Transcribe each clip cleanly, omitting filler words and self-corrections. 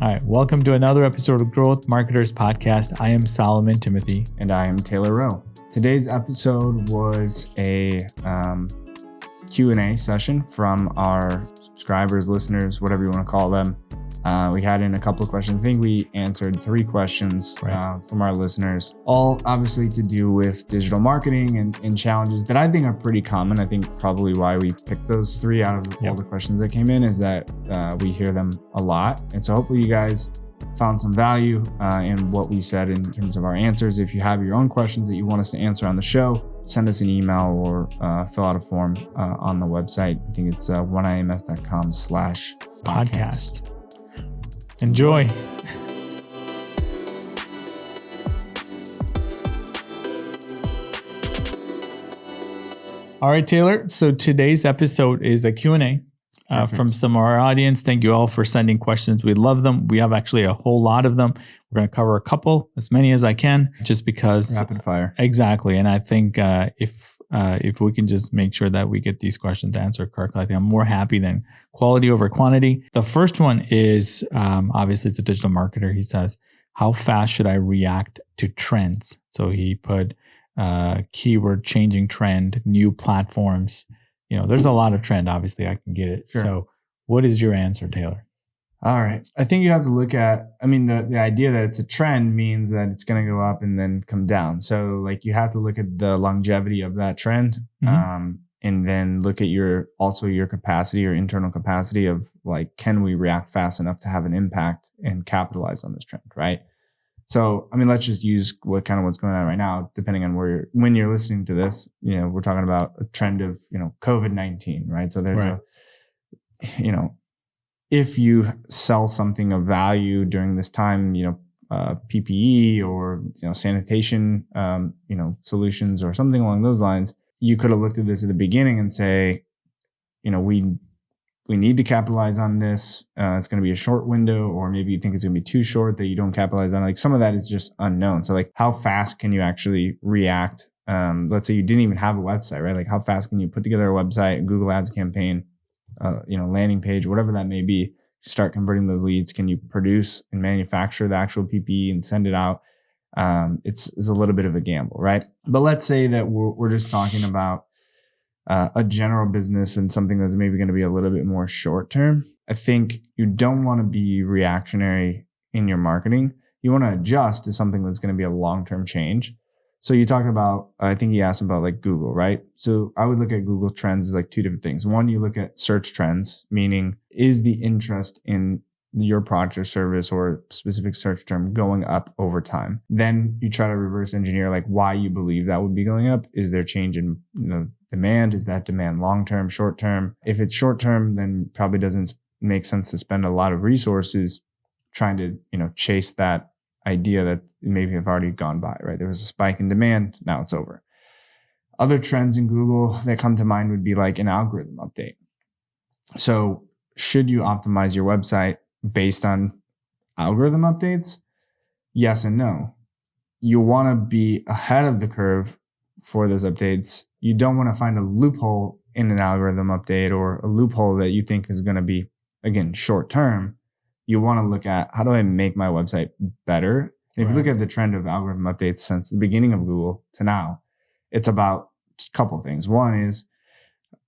All right. Welcome to another episode of Growth Marketers Podcast. I am Solomon Timothy. And I am Taylor Rowe. Today's episode was a Q&A session from our subscribers, listeners, whatever you want to call them. We had in a couple of questions. I think we answered 3 questions from our listeners, all obviously to do with digital marketing and challenges that I think are pretty common. I think probably why we picked those 3 out of all the questions that came in is that we hear them a lot. And so hopefully you guys found some value in what we said in terms of our answers. If you have your own questions that you want us to answer on the show, send us an email or fill out a form on the website. I think it's oneims.com/podcast. Enjoy. All right, Taylor. So today's episode is a Q&A from some of our audience. Thank you all for sending questions. We love them. We have actually a whole lot of them. We're going to cover a couple, as many as I can, just because. Rapid fire. Exactly. And I think if we can just make sure that we get these questions answered correctly, I think I'm more happy than quality over quantity. The first one is, obviously it's a digital marketer. He says, how fast should I react to trends? So he put keyword changing trend, new platforms. You know, there's a lot of trend. Obviously, I can get it. Sure. So what is your answer, Taylor? All right. I think you have to look at, the idea that it's a trend means that it's going to go up and then come down. So like you have to look at the longevity of that trend, and then look at your capacity or internal capacity of like, can we react fast enough to have an impact and capitalize on this trend, right? So, let's just use what's going on right now, depending on when you're listening to this, we're talking about a trend of, COVID-19, right? So there's if you sell something of value during this time, PPE or, sanitation, solutions or something along those lines, you could have looked at this at the beginning and say, we need to capitalize on this. It's going to be a short window, or maybe you think it's going to be too short that you don't capitalize on. Like some of that is just unknown. So like how fast can you actually react? Let's say you didn't even have a website, right? Like how fast can you put together a website, a Google Ads campaign, landing page, whatever that may be, start converting those leads? Can you produce and manufacture the actual PPE and send it out? It's a little bit of a gamble, right? But let's say that we're just talking about a general business and something that's maybe going to be a little bit more short term. I think you don't want to be reactionary in your marketing. You want to adjust to something that's going to be a long-term change. So you talk about, I think he asked about like Google, right? So I would look at Google Trends as like 2 different things. One, you look at search trends, meaning is the interest in your product or service or specific search term going up over time? Then you try to reverse engineer like why you believe that would be going up. Is there change in demand? Is that demand long-term, short-term? If it's short-term, then probably doesn't make sense to spend a lot of resources trying to, chase that idea that maybe have already gone by, right? There was a spike in demand. Now it's over. Other trends in Google that come to mind would be like an algorithm update. So should you optimize your website based on algorithm updates? Yes and no. You want to be ahead of the curve for those updates. You don't want to find a loophole in an algorithm update or a loophole that you think is going to be, again, short term. You want to look at how do I make my website better? And if you look at the trend of algorithm updates since the beginning of Google to now, it's about a couple of things. One is,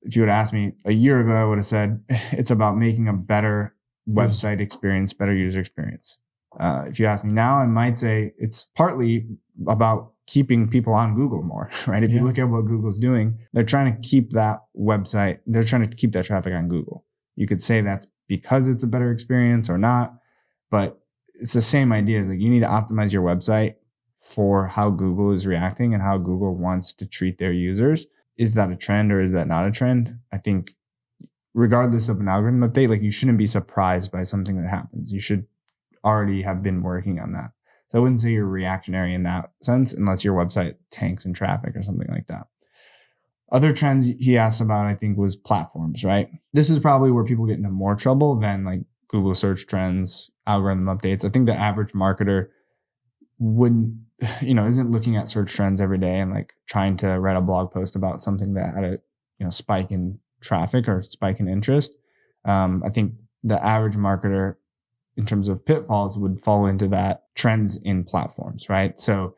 if you would ask me a year ago, I would have said it's about making a better website experience, better user experience. If you ask me now, I might say it's partly about keeping people on Google more, right? If you look at what Google's doing, they're trying to keep that website, they're trying to keep that traffic on Google. You could say that's because it's a better experience or not, but it's the same idea. It's like you need to optimize your website for how Google is reacting and how Google wants to treat their users. Is that a trend or is that not a trend? I think regardless of an algorithm update, like you shouldn't be surprised by something that happens. You should already have been working on that. So I wouldn't say you're reactionary in that sense, unless your website tanks in traffic or something like that. Other trends he asked about, I think, was platforms, right? This is probably where people get into more trouble than like Google search trends, algorithm updates. I think the average marketer isn't looking at search trends every day and like trying to write a blog post about something that had a spike in traffic or spike in interest. I think the average marketer in terms of pitfalls would fall into that trends in platforms, right? So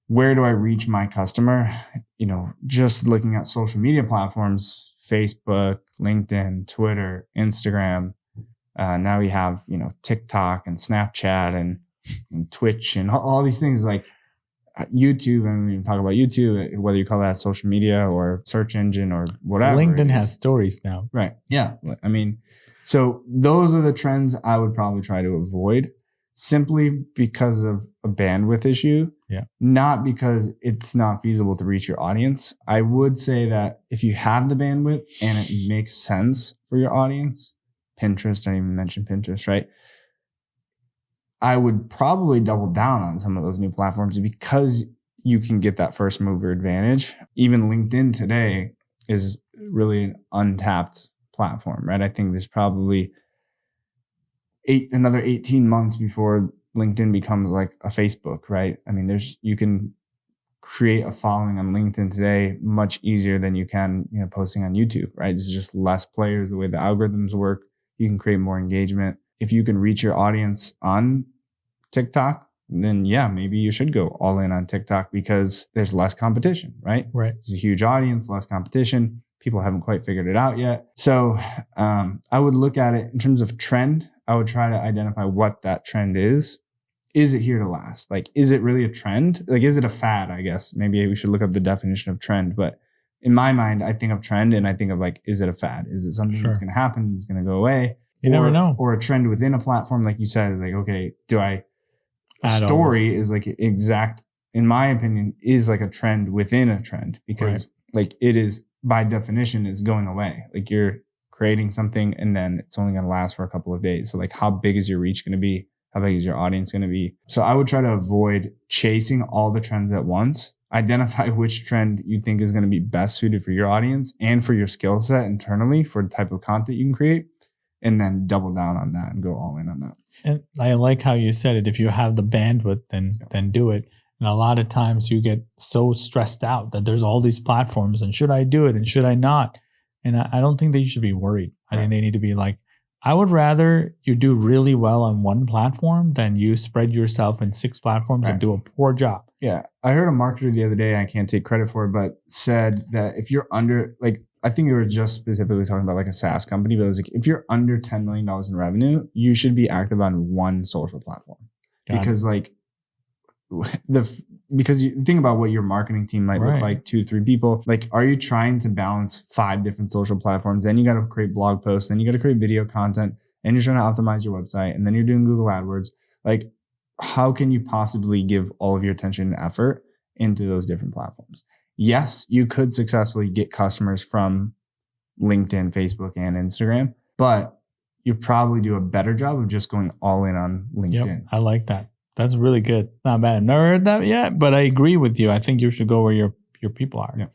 where do I reach my customer? Just looking at social media platforms, Facebook, LinkedIn, Twitter, Instagram. Now we have, TikTok and Snapchat and Twitch and all these things like YouTube. And we talk about YouTube, whether you call that social media or search engine or whatever. LinkedIn has stories now. Right. Yeah. I mean, so those are the trends I would probably try to avoid simply because of a bandwidth issue. Yeah. Not because it's not feasible to reach your audience. I would say that if you have the bandwidth and it makes sense for your audience, Pinterest, I didn't even mention Pinterest, right? I would probably double down on some of those new platforms because you can get that first mover advantage. Even LinkedIn today is really an untapped platform, right? I think there's probably another 18 months before LinkedIn becomes like a Facebook, right? I mean, you can create a following on LinkedIn today much easier than you can, posting on YouTube, right? There's just less players, the way the algorithms work. You can create more engagement. If you can reach your audience on TikTok, then yeah, maybe you should go all in on TikTok because there's less competition, right? Right. It's a huge audience, less competition. People haven't quite figured it out yet. So I would look at it in terms of trend. I would try to identify what that trend is. Is it here to last? Like, is it really a trend? Like, is it a fad? I guess maybe we should look up the definition of trend. But in my mind, I think of trend and I think of like, is it a fad? Is it something that's going to happen? It's going to go away? You never know. Or a trend within a platform, like you said, is like, okay, a Add story is like exact, in my opinion, is like a trend within a trend because like it is by definition is going away. Like you're creating something and then it's only going to last for a couple of days. So like how big is your reach going to be? How big is your audience going to be? So I would try to avoid chasing all the trends at once. Identify which trend you think is going to be best suited for your audience and for your skill set internally for the type of content you can create, and then double down on that and go all in on that. And I like how you said it. If you have the bandwidth, then do it. And a lot of times you get so stressed out that there's all these platforms and should I do it and should I not? And I don't think that you should be worried. I think they need to be like, I would rather you do really well on one platform than you spread yourself in 6 platforms and do a poor job. Yeah. I heard a marketer the other day, I can't take credit for it, but said that if you're under, like, I think you were just specifically talking about like a SaaS company, but it was like, if you're under $10 million in revenue, you should be active on one social platform. Because like because you think about what your marketing team might look like, 2-3 people. Like, are you trying to balance 5 different social platforms? Then you got to create blog posts, then you got to create video content, and you're trying to optimize your website, and then you're doing Google AdWords. Like, how can you possibly give all of your attention and effort into those different platforms? Yes, you could successfully get customers from LinkedIn, Facebook, and Instagram, but you probably do a better job of just going all in on LinkedIn. Yep, I like that. That's really good. Not bad. I've never heard that yet, but I agree with you. I think you should go where your people are. Yeah.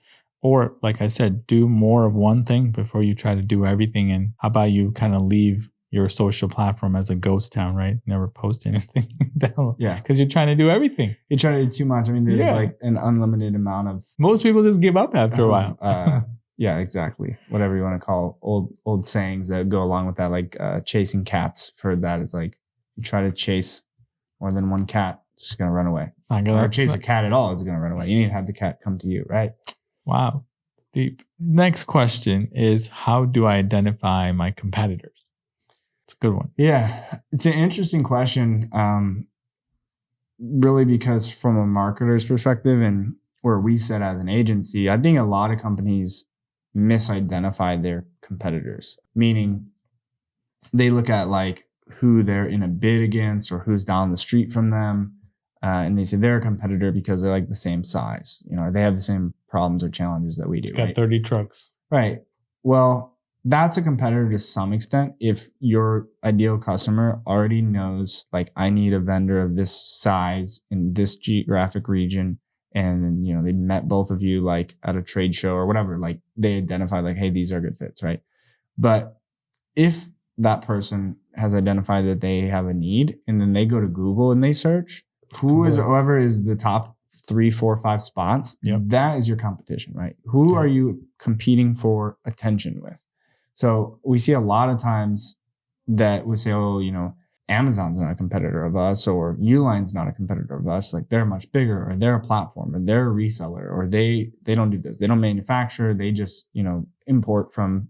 Or like I said, do more of one thing before you try to do everything. And how about you kind of leave your social platform as a ghost town, right? Never post anything. Yeah. Because you're trying to do everything. You're trying to do too much. I mean, there's like an unlimited amount of... Most people just give up after a while. Yeah, exactly. Whatever you want to call old sayings that go along with that, like chasing cats. For that, it's like you try to chase more than one cat, it's going to run away. It's not gonna, or chase a cat at all, it's going to run away. You need to have the cat come to you, right? Wow. The next question is, how do I identify my competitors? It's a good one. Yeah, it's an interesting question. Really, because from a marketer's perspective and where we sit as an agency, I think a lot of companies misidentify their competitors, meaning they look at like who they're in a bid against or who's down the street from them. And they say they're a competitor because they're like the same size, or they have the same problems or challenges that we do. Got 30 trucks. Right. Well, that's a competitor to some extent. If your ideal customer already knows, like, I need a vendor of this size in this geographic region, and they met both of you like at a trade show or whatever, like they identify like, hey, these are good fits, right? But if that person has identified that they have a need, and then they go to Google and they search whoever is the top 3, 4, 5 spots, that is your competition, right? Who are you competing for attention with? So we see a lot of times that we say, oh, Amazon's not a competitor of us, or Uline's not a competitor of us. Like they're much bigger, or they're a platform, or they're a reseller, or they don't do this. They don't manufacture. They just, import from,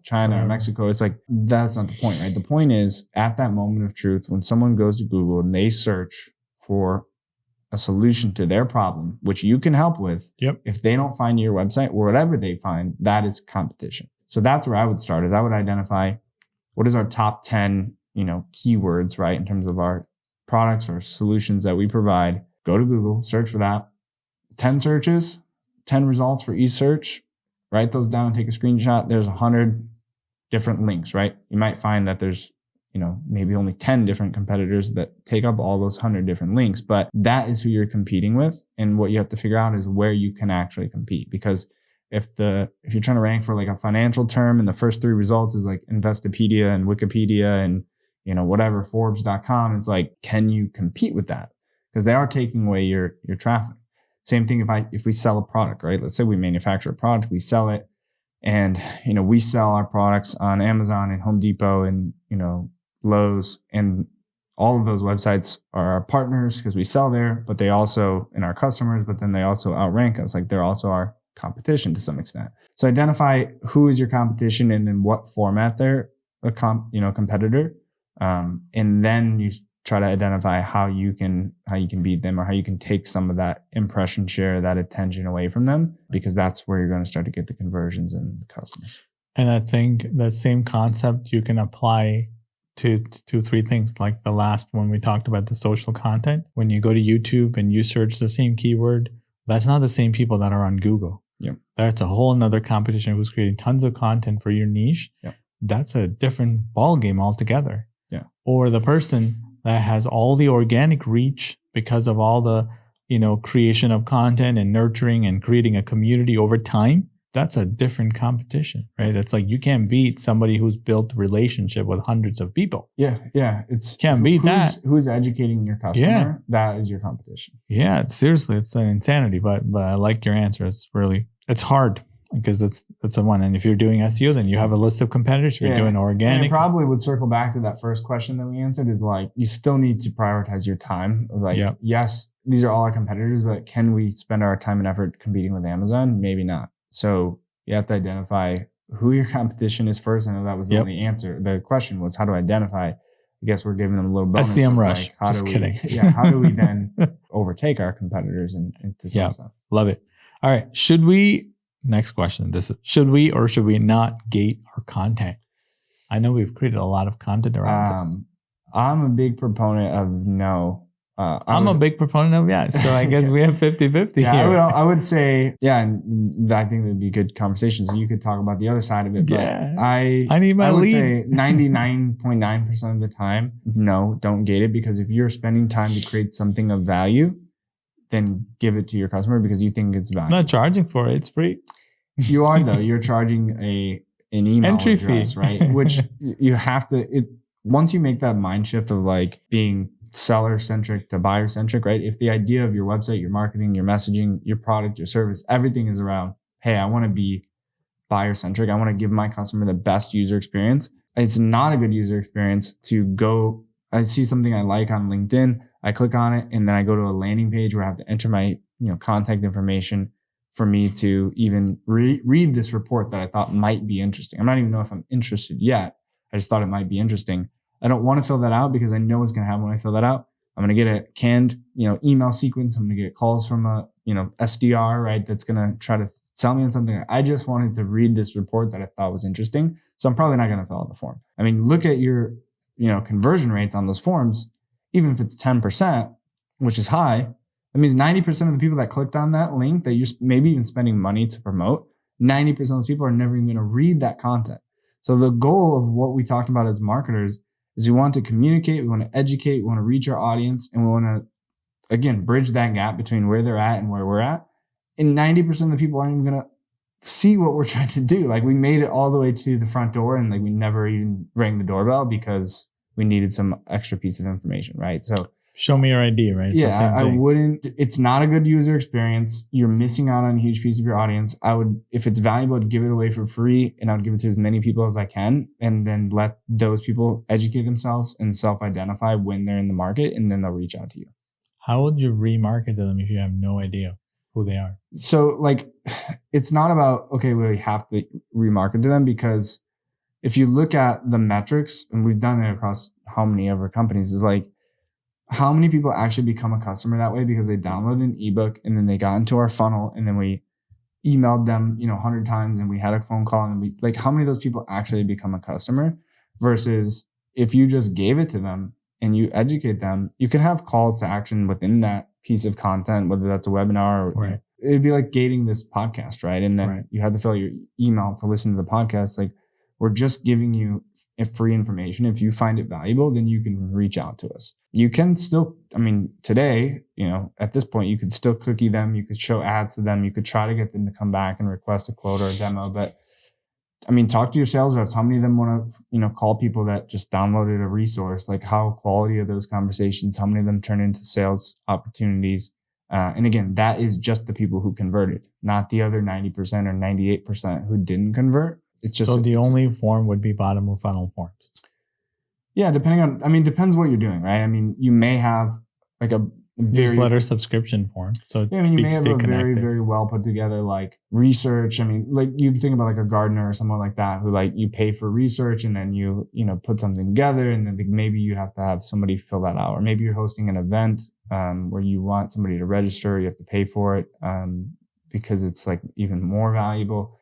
China or Mexico. It's like, that's not the point, right? The point is at that moment of truth, when someone goes to Google and they search for a solution to their problem, which you can help with. Yep. If they don't find your website or whatever they find, that is competition. So that's where I would start, is I would identify what is our top 10, keywords, right? In terms of our products or solutions that we provide. Go to Google, search for that. 10 searches, 10 results for each search. Write those down, take a screenshot. There's 100 different links, right? You might find that there's, maybe only 10 different competitors that take up all those 100 different links, but that is who you're competing with. And what you have to figure out is where you can actually compete. Because if you're trying to rank for like a financial term and the first 3 results is like Investopedia and Wikipedia and, whatever, Forbes.com, it's like, can you compete with that? Because they are taking away your traffic. Same thing if we sell a product, right? Let's say we manufacture a product, we sell it, and, we sell our products on Amazon and Home Depot and, Lowe's, and all of those websites are our partners because we sell there, but they also, and our customers, but then they also outrank us. Like they're also our competition to some extent. So identify who is your competition and in what format they're a competitor. And then you try to identify how you can beat them, or how you can take some of that impression share, that attention away from them, because that's where you're going to start to get the conversions and the customers. And I think that same concept you can apply to 3 things. Like the last one we talked about, the social content. When you go to YouTube and you search the same keyword, that's not the same people that are on Google. Yep. That's a whole nother competition who's creating tons of content for your niche. Yep. That's a different ball game altogether. Yeah. Or the person that has all the organic reach because of all the, creation of content and nurturing and creating a community over time. That's a different competition, right? It's like you can't beat somebody who's built a relationship with hundreds of people. Yeah. It's can't beat that. Who's educating your customer? Yeah. That is your competition. Yeah, seriously, it's an insanity. But I like your answer. It's hard because it's a one. And if you're doing SEO, then you have a list of competitors. If you're doing organic, and it probably would circle back to that first question that we answered. Is like, you still need to prioritize your time. Like, yes, these are all our competitors, but can we spend our time and effort competing with Amazon? Maybe not. So you have to identify who your competition is first. I know that was the only answer. The question was how to identify. I guess we're giving them a little bonus. SEM rush. Like, Just kidding. How do we then overtake our competitors and to some stuff? Love it. All right. Next question. Should we or should we not gate our content? I know we've created a lot of content around this. I'm a big proponent of no. I'm a big proponent of yes. So I guess we have 50-50 here. I would say, and I think that'd be good conversations. So you could talk about the other side of it. But I need my lead. Say 99.9% of the time, no, don't gate it, because if you're spending time to create something of value, then give it to your customer because you think it's valuable. I'm not charging for it. It's free. You are though. You're charging an email entry address, fee, right? Which you have to. Once you make that mind shift of like being seller centric to buyer centric, right? If the idea of your website, your marketing, your messaging, your product, your service, everything is around, hey, I want to be buyer centric. I want to give my customer the best user experience. It's not a good user experience to go. I see something I like on LinkedIn. I click on it and then I go to a landing page where I have to enter my contact information for me to even read this report that I thought might be interesting. I'm not even know if I'm interested yet. I just thought it might be interesting. I don't want to fill that out because I know what's going to happen when I fill that out. I'm going to get a canned, email sequence. I'm going to get calls from a, SDR, right? That's going to try to sell me on something. I just wanted to read this report that I thought was interesting. So I'm probably not going to fill out the form. I mean, look at your, conversion rates on those forms. Even if it's 10%, which is high, that means 90% of the people that clicked on that link that you're maybe even spending money to promote, 90% of those people are never even going to read that content. So the goal of what we talked about as marketers is we want to communicate, we want to educate, we want to reach our audience, and we want to, again, bridge that gap between where they're at and where we're at. And 90% of the people aren't even going to see what we're trying to do. Like we made it all the way to the front door and like we never even rang the doorbell because we needed some extra piece of information, right? So Show me your ID, right? It's the Yeah, same I thing. wouldn't. It's not a good user experience. You're missing out on a huge piece of your audience. I would, if it's valuable, I'd give it away for free, and I'd give it to as many people as I can, and then let those people educate themselves and self-identify when they're in the market, and then they'll reach out to you. How would you remarket to them if you have no idea who they are? So like, it's not about, okay, we have to remarket to them, because if you look at the metrics, and we've done it across how many of our companies, is like, how many people actually become a customer that way because they downloaded an ebook and then they got into our funnel, and then we emailed them, 100 times, and we had a phone call, and we like, how many of those people actually become a customer, versus if you just gave it to them and you educate them, you can have calls to action within that piece of content, whether that's a webinar or Right. It'd be like gating this podcast, right? And then Right. you have to fill out your email to listen to the podcast. Like, we're just giving you free information. If you find it valuable, then you can reach out to us. You can still, today, at this point, you could still cookie them. You could show ads to them. You could try to get them to come back and request a quote or a demo. But talk to your sales reps. How many of them want to, call people that just downloaded a resource? Like, how quality are those conversations? How many of them turn into sales opportunities? And again, that is just the people who converted, not the other 90% or 98% who didn't convert. It's just, so the only form would be bottom of funnel forms. Yeah, depending on, depends what you're doing, right? You may have like a newsletter subscription form. So you may have a very, very well put together like research. Like you think about like a gardener or someone like that who like you pay for research, and then you put something together, and then maybe you have to have somebody fill that out, or maybe you're hosting an event where you want somebody to register, you have to pay for it because it's like even more valuable.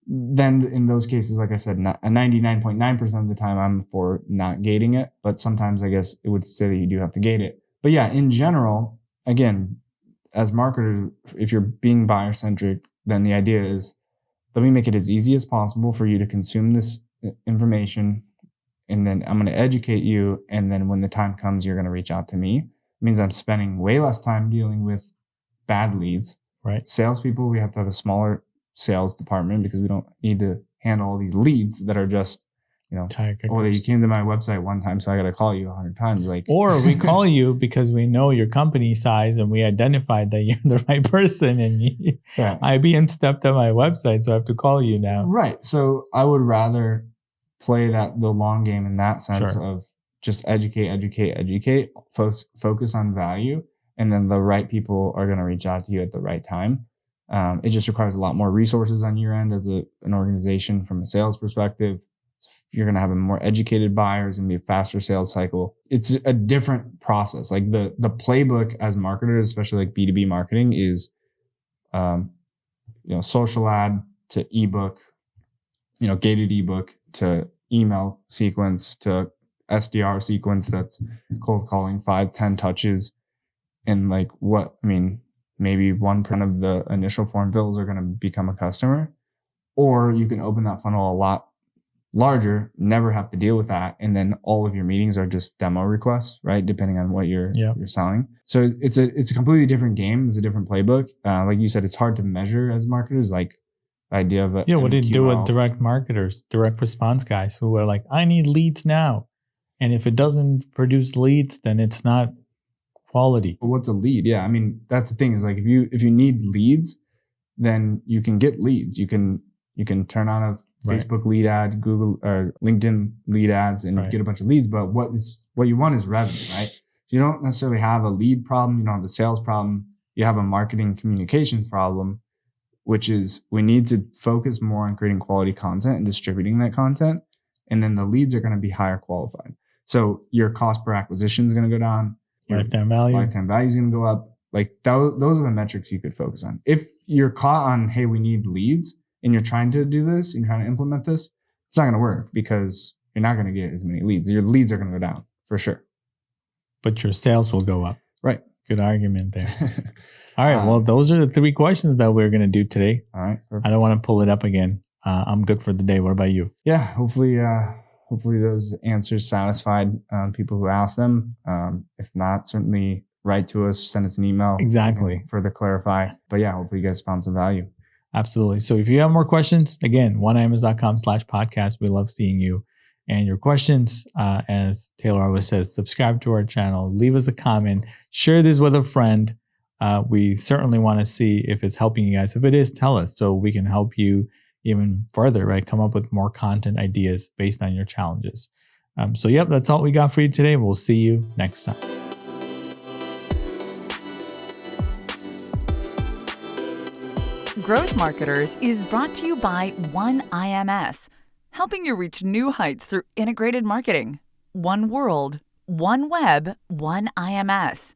Then in those cases, like I said, 99.9% of the time I'm for not gating it, but sometimes I guess it would say that you do have to gate it. But yeah, in general, again, as marketers, if you're being buyer centric, then the idea is, let me make it as easy as possible for you to consume this information, and then I'm going to educate you, and then when the time comes, you're going to reach out to me. It means I'm spending way less time dealing with bad leads. Right. Salespeople, we have to have a smaller sales department because we don't need to handle all these leads that are just, you came to my website one time, so I got to call you 100 times. Or we call you because we know your company size and we identified that you're the right person, and IBM stepped on my website, so I have to call you now. Right. So I would rather play the long game in that sense of just educate, focus on value, and then the right people are going to reach out to you at the right time. It just requires a lot more resources on your end as an organization from a sales perspective. You're going to have a more educated buyers and be a faster sales cycle. It's a different process. Like the playbook as marketers, especially like B2B marketing, is, social ad to ebook, gated ebook to email sequence to SDR sequence that's cold calling 5-10 touches. And like maybe 1% of the initial form fills are going to become a customer, or you can open that funnel a lot larger, never have to deal with that, and then all of your meetings are just demo requests, right? Depending on what you're selling. So it's a completely different game. It's a different playbook. Like you said, it's hard to measure as marketers. Like the idea of what do you do with direct marketers, direct response guys who are like, I need leads now, and if it doesn't produce leads, then it's not quality. But what's a lead? Yeah, that's the thing is like if you need leads, then you can get leads. You can turn on a Facebook lead ad, Google or LinkedIn lead ads, and get a bunch of leads. But what you want is revenue, right? So you don't necessarily have a lead problem. You don't have a sales problem. You have a marketing communications problem, which is we need to focus more on creating quality content and distributing that content. And then the leads are going to be higher qualified. So your cost per acquisition is going to go down. Lifetime value is going to go up. Like those are the metrics you could focus on. If you're caught on, hey, we need leads, and you're trying to do this and you're trying to implement this, it's not going to work because you're not going to get as many leads. Your leads are going to go down for sure. But your sales will go up. Right. Good argument there. All right. Well, those are the 3 questions that we're going to do today. All right. Perfect. I don't want to pull it up again. I'm good for the day. What about you? Yeah. Hopefully those answers satisfied people who asked them. If not, certainly write to us, send us an email. Exactly. Further clarify. But yeah, hopefully you guys found some value. Absolutely. So if you have more questions, again, oneims.com/podcast. We love seeing you. and your questions. As Taylor always says, subscribe to our channel, leave us a comment, share this with a friend. We certainly want to see if it's helping you guys. If it is, tell us so we can help you even further, right? Come up with more content ideas based on your challenges. So, yep, that's all we got for you today. We'll see you next time. Growth Marketers is brought to you by OneIMS, helping you reach new heights through integrated marketing. One world, one web, OneIMS.